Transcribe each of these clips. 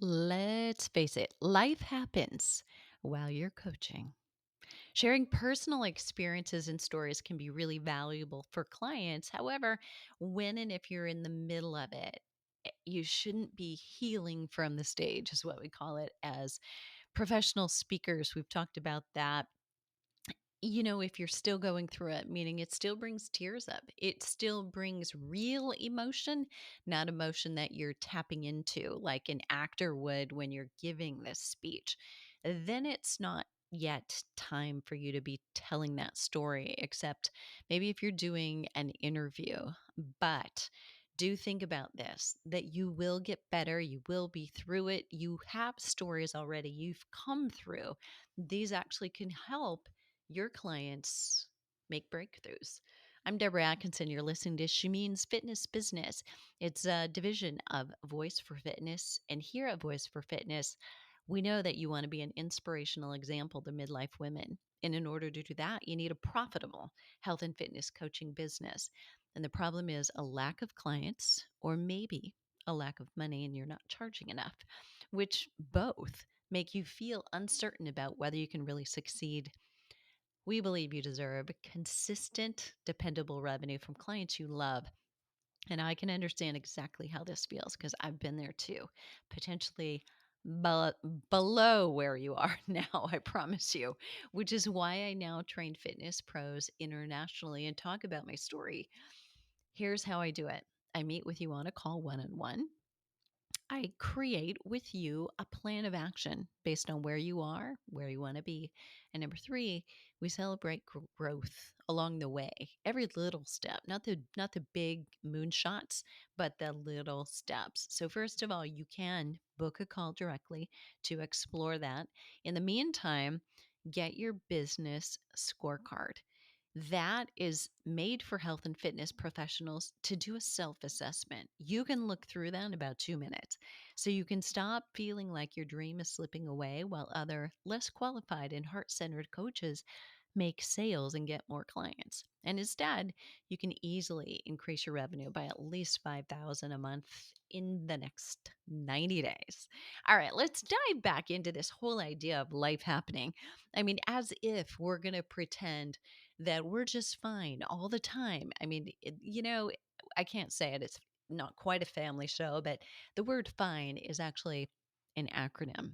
Let's face it, life happens while you're coaching. Sharing personal experiences and stories can be really valuable for clients. However, when and if you're in the middle of it, you shouldn't be healing from the stage, is what we call it as professional speakers. We've talked about that. If you're still going through it, meaning it still brings tears up, it still brings real emotion, not emotion that you're tapping into like an actor would when you're giving this speech, then it's not yet time for you to be telling that story, except maybe if you're doing an interview. But do think about this, that you will get better, you will be through it, you have stories already, you've come through. These actually can help your clients make breakthroughs. I'm Deborah Atkinson. You're listening to She Means Fitness Business. It's a division of Voice for Fitness. And here at Voice for Fitness, we know that you want to be an inspirational example to midlife women. And in order to do that, you need a profitable health and fitness coaching business. And the problem is a lack of clients, or maybe a lack of money, and you're not charging enough, which both make you feel uncertain about whether you can really succeed. We believe you deserve consistent, dependable revenue from clients you love. And I can understand exactly how this feels because I've been there too, potentially be- below where you are now, I promise you, which is why I now train fitness pros internationally and talk about my story. Here's how I do it. I meet with you on a call one on one. I create with you a plan of action based on where you are, where you want to be. And number three, we celebrate growth along the way. Every little step, not the big moonshots, but the little steps. So first of all, you can book a call directly to explore that. In the meantime, get your business scorecard. That is made for health and fitness professionals to do a self assessment. You can look through that in about 2 minutes. So you can stop feeling like your dream is slipping away while other less qualified and heart centered coaches make sales and get more clients. And instead, you can easily increase your revenue by at least 5,000 a month in the next 90 days. All right, let's dive back into this whole idea of life happening. I mean, as if we're going to pretend that we're just fine all the time. I mean, I can't say it. It's not quite a family show, but the word fine is actually an acronym.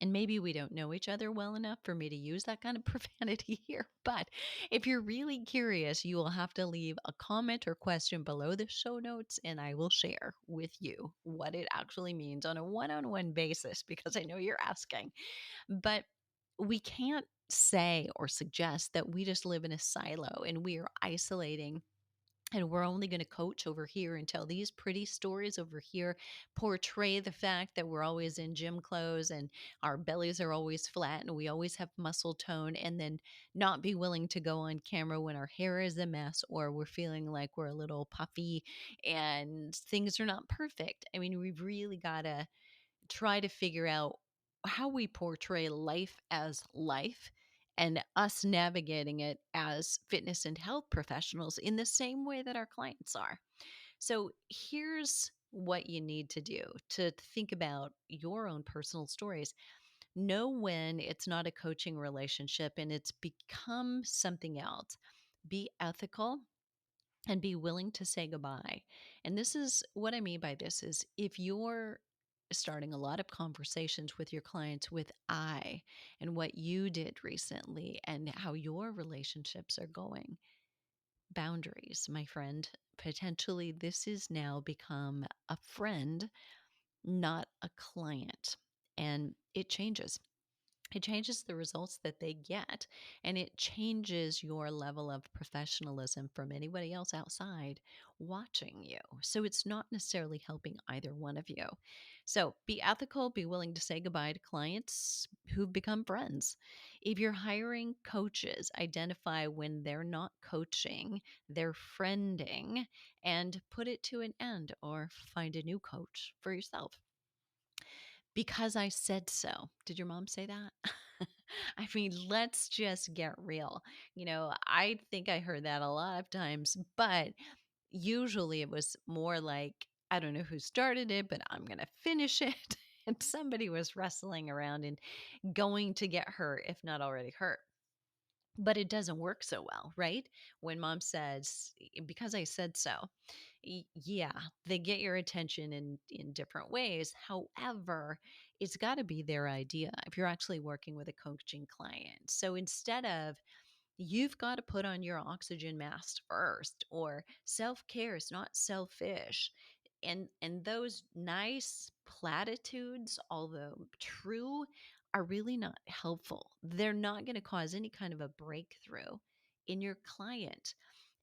And maybe we don't know each other well enough for me to use that kind of profanity here. But if you're really curious, you will have to leave a comment or question below the show notes, and I will share with you what it actually means on a one on one basis because I know you're asking. But we can't say or suggest that we just live in a silo and we are isolating and we're only going to coach over here and tell these pretty stories over here, portray the fact that we're always in gym clothes and our bellies are always flat and we always have muscle tone, and then not be willing to go on camera when our hair is a mess or we're feeling like we're a little puffy and things are not perfect. I mean, we've really got to try to figure out how we portray life as life and us navigating it as fitness and health professionals in the same way that our clients are. So here's what you need to do to think about your own personal stories. Know when it's not a coaching relationship and it's become something else. Be ethical and be willing to say goodbye. And this is what I mean by this is if you're starting a lot of conversations with your clients with I and what you did recently and how your relationships are going. Boundaries, my friend. Potentially, this is now become a friend, not a client. And it changes. It changes the results that they get, and it changes your level of professionalism from anybody else outside watching you. So it's not necessarily helping either one of you. So be ethical, be willing to say goodbye to clients who've become friends. If you're hiring coaches, identify when they're not coaching, they're friending, and put it to an end or find a new coach for yourself. Because I said so. Did your mom say that? I mean, let's just get real. I think I heard that a lot of times, but usually it was more like, I don't know who started it, but I'm going to finish it. and somebody was wrestling around and going to get hurt, if not already hurt. But it doesn't work so well, right? When mom says, because I said so, yeah, they get your attention in different ways. However, it's got to be their idea if you're actually working with a coaching client. So instead of you've got to put on your oxygen mask first, or self-care is not selfish, and those nice platitudes, although true, are really not helpful. They're not going to cause any kind of a breakthrough in your client.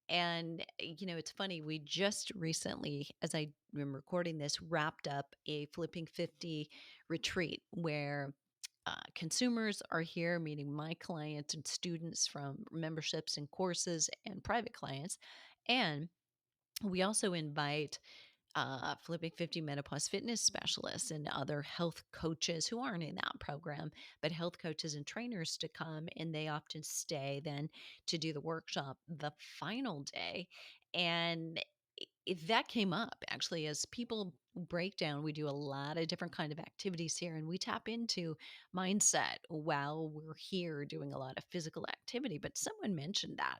And it's funny, we just recently, as I am recording this, wrapped up a Flipping 50 retreat where consumers are here, meeting my clients and students from memberships and courses and private clients. And we also invite Flipping 50 menopause fitness specialists and other health coaches who aren't in that program, but health coaches and trainers to come. And they often stay then to do the workshop the final day. And that came up actually as people break down. We do a lot of different kind of activities here, and we tap into mindset while we're here doing a lot of physical activity. But someone mentioned that,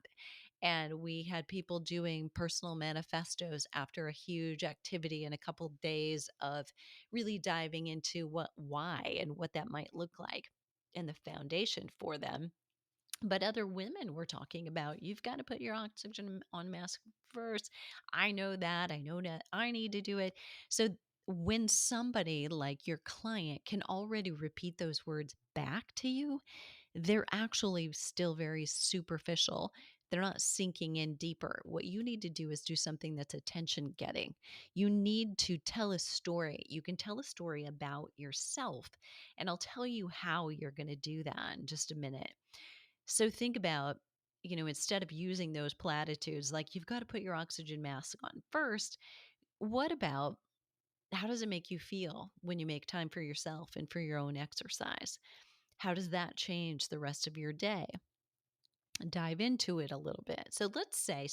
and we had people doing personal manifestos after a huge activity and a couple days of really diving into why and what that might look like and the foundation for them. But other women were talking about, you've got to put your oxygen on mask first. I know that. I know that I need to do it. So when somebody like your client can already repeat those words back to you, they're actually still very superficial. They're not sinking in deeper. What you need to do is do something that's attention getting. You need to tell a story. You can tell a story about yourself. And I'll tell you how you're going to do that in just a minute. So think about, instead of using those platitudes like you've got to put your oxygen mask on first, what about how does it make you feel when you make time for yourself and for your own exercise? How does that change the rest of your day? Dive into it a little bit. So let's say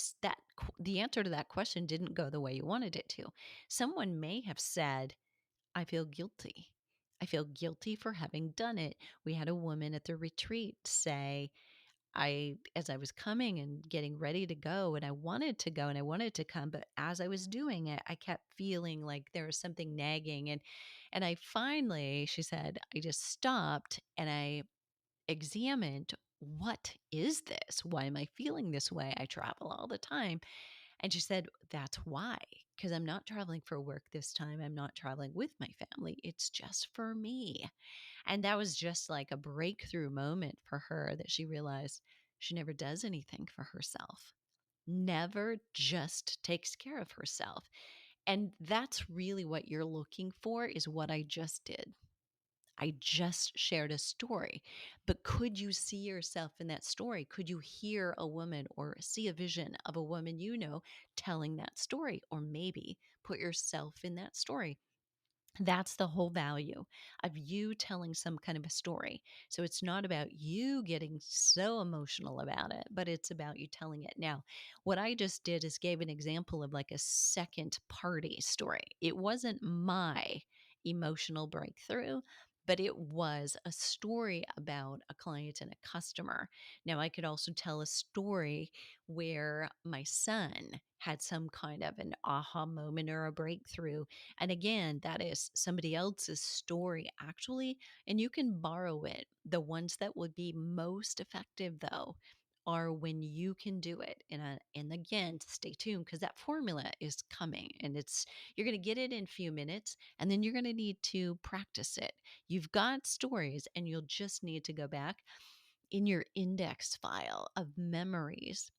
the answer to that question didn't go the way you wanted it to. Someone may have said, I feel guilty. I feel guilty for having done it. We had a woman at the retreat say, as I was coming and getting ready to go, and I wanted to go and I wanted to come, but as I was doing it, I kept feeling like there was something nagging. And I finally, she said, I just stopped and I examined, what is this? Why am I feeling this way? I travel all the time. And she said, that's why, because I'm not traveling for work this time. I'm not traveling with my family. It's just for me. And that was just like a breakthrough moment for her, that she realized she never does anything for herself, never just takes care of herself. And that's really what you're looking for, is what I just did. I just shared a story, but could you see yourself in that story? Could you hear a woman or see a vision of a woman telling that story, or maybe put yourself in that story? That's the whole value of you telling some kind of a story. So it's not about you getting so emotional about it, but it's about you telling it. Now, what I just did is gave an example of like a second party story. It wasn't my emotional breakthrough, but it was a story about a client and a customer. Now, I could also tell a story where my son had some kind of an aha moment or a breakthrough, and again, that is somebody else's story, actually, and you can borrow it. The ones that would be most effective, though, are when you can do it. And again, stay tuned, because that formula is coming, and you're going to get it in a few minutes, and then you're going to need to practice it. You've got stories, and you'll just need to go back in your index file of memories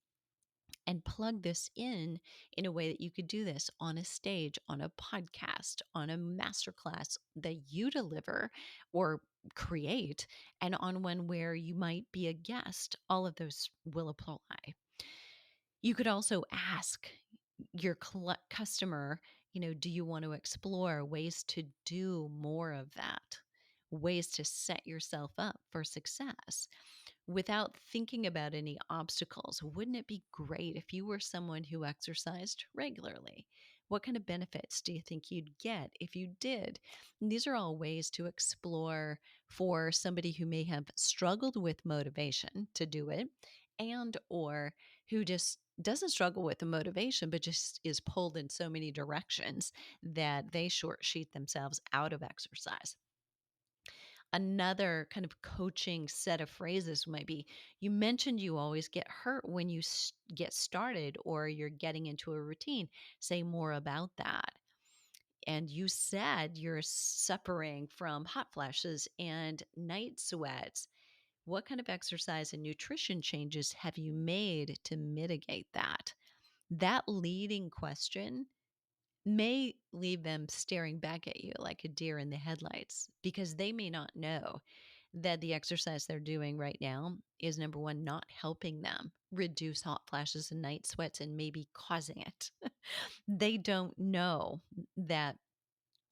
and plug this in a way that you could do this on a stage, on a podcast, on a masterclass that you deliver or create, and on one where you might be a guest. All of those will apply. You could also ask your customer, do you want to explore ways to do more of that? Ways to set yourself up for success without thinking about any obstacles. Wouldn't it be great if you were someone who exercised regularly? What kind of benefits do you think you'd get if you did? And these are all ways to explore for somebody who may have struggled with motivation to do it and or who just doesn't struggle with the motivation but just is pulled in so many directions that they short sheet themselves out of exercise. Another kind of coaching set of phrases might be, you mentioned you always get hurt when you get started or you're getting into a routine. Say more about that. And you said you're suffering from hot flashes and night sweats. What kind of exercise and nutrition changes have you made to mitigate that? That leading question may leave them staring back at you like a deer in the headlights because they may not know that the exercise they're doing right now is number one, not helping them reduce hot flashes and night sweats and maybe causing it. They don't know that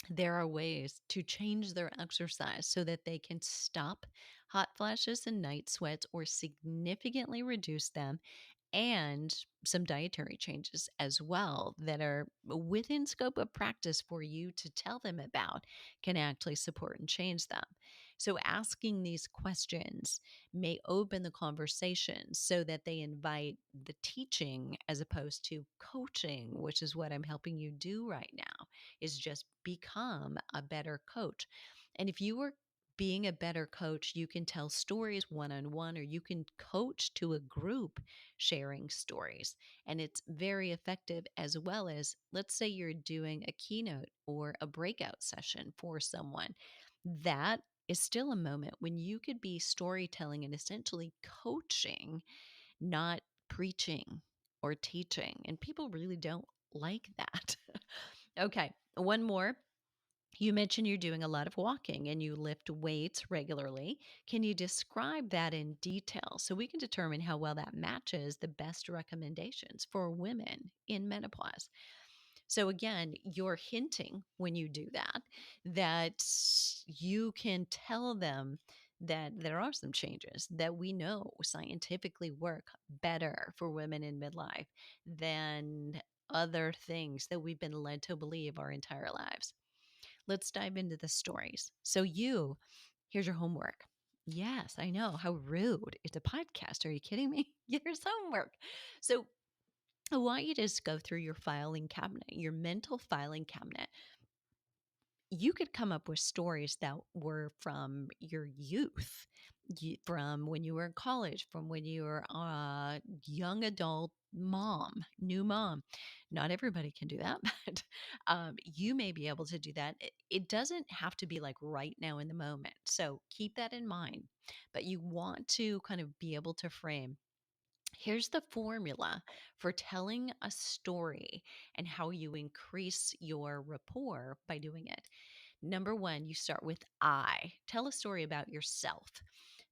there are ways to change their exercise so that they can stop hot flashes and night sweats or significantly reduce them, and some dietary changes as well that are within scope of practice for you to tell them about can actually support and change them. So asking these questions may open the conversation so that they invite the teaching as opposed to coaching, which is what I'm helping you do right now, is just become a better coach. And if you were being a better coach, you can tell stories one on one, or you can coach to a group sharing stories. And it's very effective, as well as, let's say you're doing a keynote or a breakout session for someone. That is still a moment when you could be storytelling and essentially coaching, not preaching or teaching. And people really don't like that. Okay, one more. You mentioned you're doing a lot of walking and you lift weights regularly. Can you describe that in detail so we can determine how well that matches the best recommendations for women in menopause? So, again, you're hinting when you do that, that you can tell them that there are some changes that we know scientifically work better for women in midlife than other things that we've been led to believe our entire lives. Let's dive into the stories. So, here's your homework. Yes, I know. How rude. It's a podcast. Are you kidding me? Here's homework. So, I want you to just go through your filing cabinet, your mental filing cabinet. You could come up with stories that were from your youth, from when you were in college, from when you were a young adult mom, new mom. Not everybody can do that, but you may be able to do that. It doesn't have to be like right now in the moment. So keep that in mind. But you want to kind of be able to frame, here's the formula for telling a story and how you increase your rapport by doing it. Number one, you start with I. Tell a story about yourself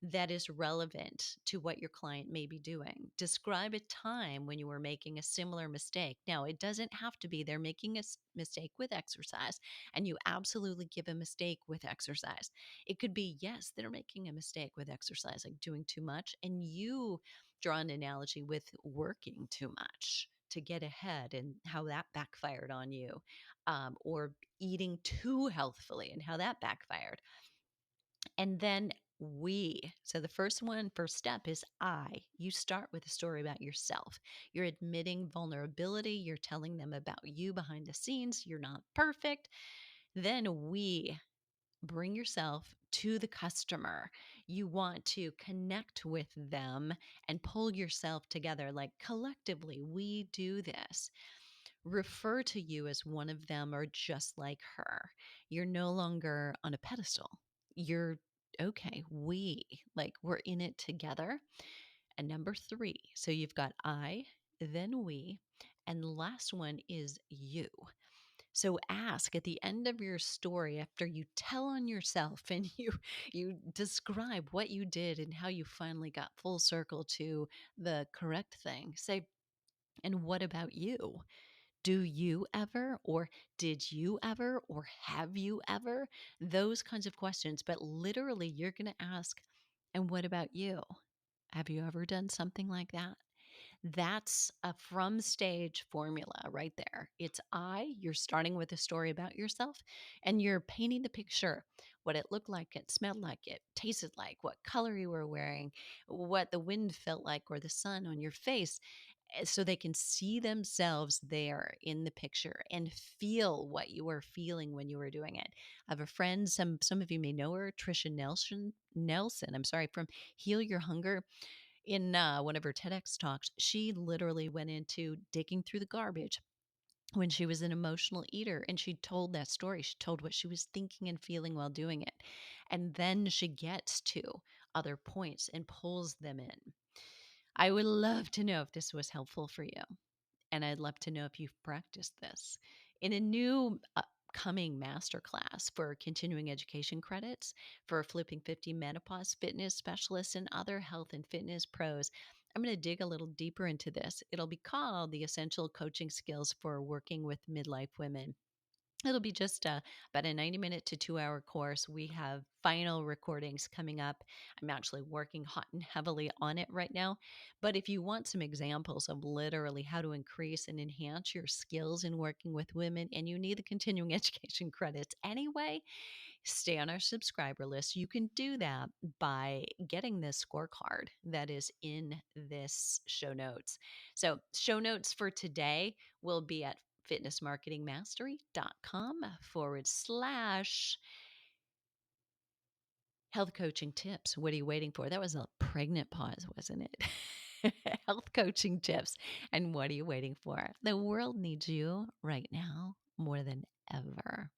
that is relevant to what your client may be doing. Describe a time when you were making a similar mistake. Now, it doesn't have to be they're making a mistake with exercise, and you absolutely give a mistake with exercise. It could be, yes, they're making a mistake with exercise, like doing too much, and you draw an analogy with working too much to get ahead and how that backfired on you, or eating too healthfully and how that backfired. And then we. So the first step is I. You start with a story about yourself. You're admitting vulnerability. You're telling them about you behind the scenes. You're not perfect. Then we. Bring yourself to the customer. You want to connect with them and pull yourself together. Like collectively, we do this. Refer to you as one of them or just like her. You're no longer on a pedestal. You're okay. We're in it together. And number three, so you've got I, then we, and the last one is you. So ask at the end of your story, after you tell on yourself and you describe what you did and how you finally got full circle to the correct thing. Say, and what about you? Do you ever, or did you ever, or have you ever? Those kinds of questions. But literally, you're going to ask, and what about you? Have you ever done something like that? That's a from stage formula right there. It's you're starting with a story about yourself and you're painting the picture what it looked like, it smelled like, it tasted like, what color you were wearing, what the wind felt like, or the sun on your face. So they can see themselves there in the picture and feel what you were feeling when you were doing it. I have a friend, some of you may know her, Trisha Nelson, I'm sorry, from Heal Your Hunger. In one of her TEDx talks, she literally went into digging through the garbage when she was an emotional eater, and she told that story. She told what she was thinking and feeling while doing it. And then she gets to other points and pulls them in. I would love to know if this was helpful for you. And I'd love to know if you've practiced this. In a new upcoming masterclass for continuing education credits for Flipping 50 menopause fitness specialists and other health and fitness pros, I'm going to dig a little deeper into this. It'll be called The Essential Coaching Skills for Working with Midlife Women. It'll be just about a 90-minute to 2-hour course. We have final recordings coming up. I'm actually working hot and heavily on it right now. But if you want some examples of literally how to increase and enhance your skills in working with women, and you need the continuing education credits anyway, stay on our subscriber list. You can do that by getting this scorecard that is in this show notes. So, show notes for today will be at fitnessmarketingmastery.com/health coaching tips. What are you waiting for? That was a pregnant pause, wasn't it? Health coaching tips. And what are you waiting for? The world needs you right now more than ever.